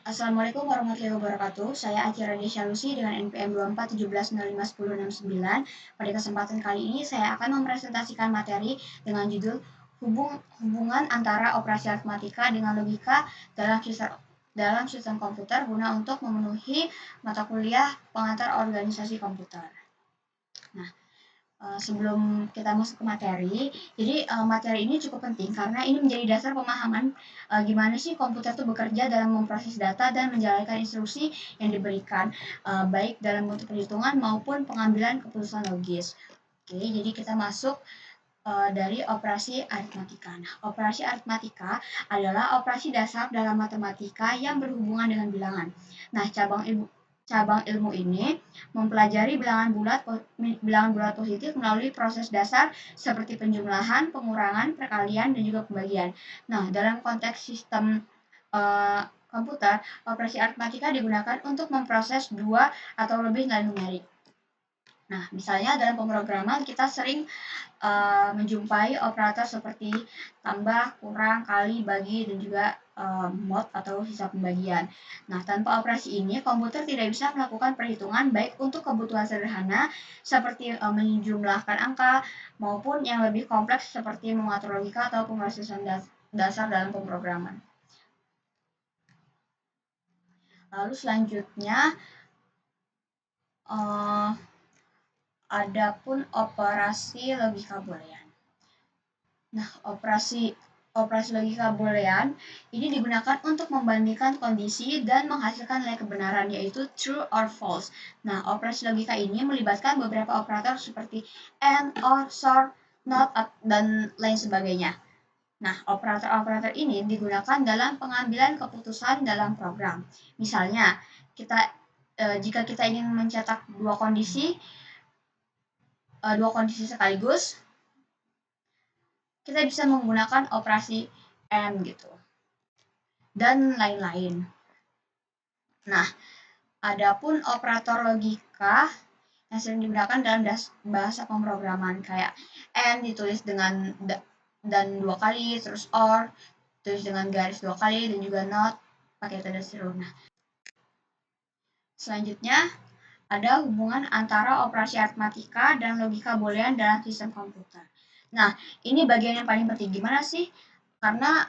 Assalamualaikum warahmatullahi wabarakatuh. Saya Aci Radesya Lucy dengan NPM 2417051069. Pada kesempatan kali ini saya akan mempresentasikan materi dengan judul hubungan antara operasi aritmatika dengan logika dalam sistem komputer guna untuk memenuhi mata kuliah pengantar organisasi komputer. Nah, sebelum kita masuk ke materi, jadi materi ini cukup penting karena ini menjadi dasar pemahaman gimana sih komputer itu bekerja dalam memproses data dan menjalankan instruksi yang diberikan, baik dalam bentuk perhitungan maupun pengambilan keputusan logis. Oke, jadi kita masuk dari operasi aritmatika. Nah, operasi aritmatika adalah operasi dasar dalam matematika yang berhubungan dengan bilangan. Nah, cabang ilmu ini mempelajari bilangan bulat positif melalui proses dasar seperti penjumlahan, pengurangan, perkalian, dan juga pembagian. Nah, dalam konteks sistem komputer, operasi aritmatika digunakan untuk memproses dua atau lebih nilai numerik. Nah, misalnya dalam pemrograman kita sering menjumpai operator seperti tambah, kurang, kali, bagi, dan juga mod atau sisa pembagian. Nah, tanpa operasi ini, komputer tidak bisa melakukan perhitungan baik untuk kebutuhan sederhana seperti menjumlahkan angka maupun yang lebih kompleks seperti mengatur logika atau pemrosesan dasar dalam pemrograman. Lalu selanjutnya, adapun operasi logika boolean. Nah, operasi logika boolean ini digunakan untuk membandingkan kondisi dan menghasilkan nilai kebenaran, yaitu true or false. Nah, operasi logika ini melibatkan beberapa operator seperti and, or, sort, not, dan lain sebagainya. Nah, operator-operator ini digunakan dalam pengambilan keputusan dalam program. Misalnya, jika kita ingin mencetak dua kondisi sekaligus, kita bisa menggunakan operasi AND gitu. Dan lain-lain. Nah, adapun operator logika yang sering digunakan dalam bahasa pemrograman kayak AND ditulis dengan dan dua kali, terus OR ditulis dengan garis dua kali, dan juga NOT pakai tanda seru. Nah, selanjutnya ada hubungan antara operasi aritmatika dan logika boolean dalam sistem komputer. Nah, ini bagian yang paling penting. Gimana sih? Karena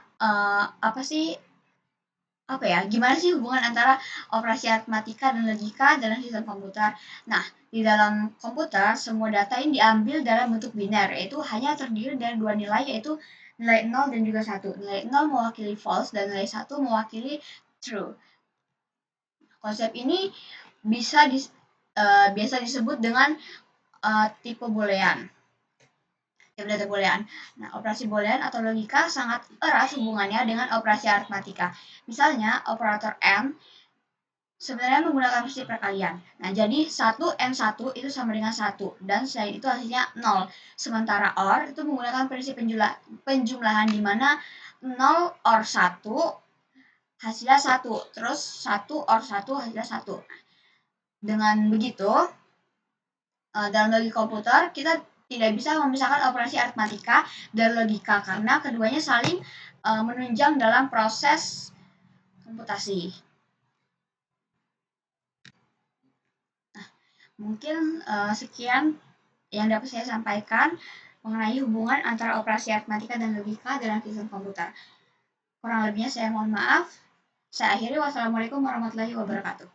gimana sih hubungan antara operasi aritmatika dan logika dalam sistem komputer? Nah, di dalam komputer, semua data ini diambil dalam bentuk biner, yaitu hanya terdiri dari dua nilai, yaitu nilai 0 dan juga 1. Nilai 0 mewakili false dan nilai 1 mewakili true. Konsep ini biasa disebut dengan tipe boolean. Data boolean. Nah, operasi boolean atau logika sangat erat hubungannya dengan operasi aritmatika. Misalnya, operator M sebenarnya menggunakan prinsip perkalian. Nah, jadi 1 M1 itu sama dengan 1, dan selain itu hasilnya 0. Sementara OR itu menggunakan prinsip penjumlahan di mana 0 OR 1 hasilnya 1, terus 1 OR 1 hasilnya 1. Dengan begitu, dalam logika komputer, kita tidak bisa memisahkan operasi aritmatika dan logika karena keduanya saling menunjang dalam proses komputasi. Nah, mungkin sekian yang dapat saya sampaikan mengenai hubungan antara operasi aritmatika dan logika dalam sistem komputer. Kurang lebihnya saya mohon maaf. Saya akhiri. Wassalamualaikum warahmatullahi wabarakatuh.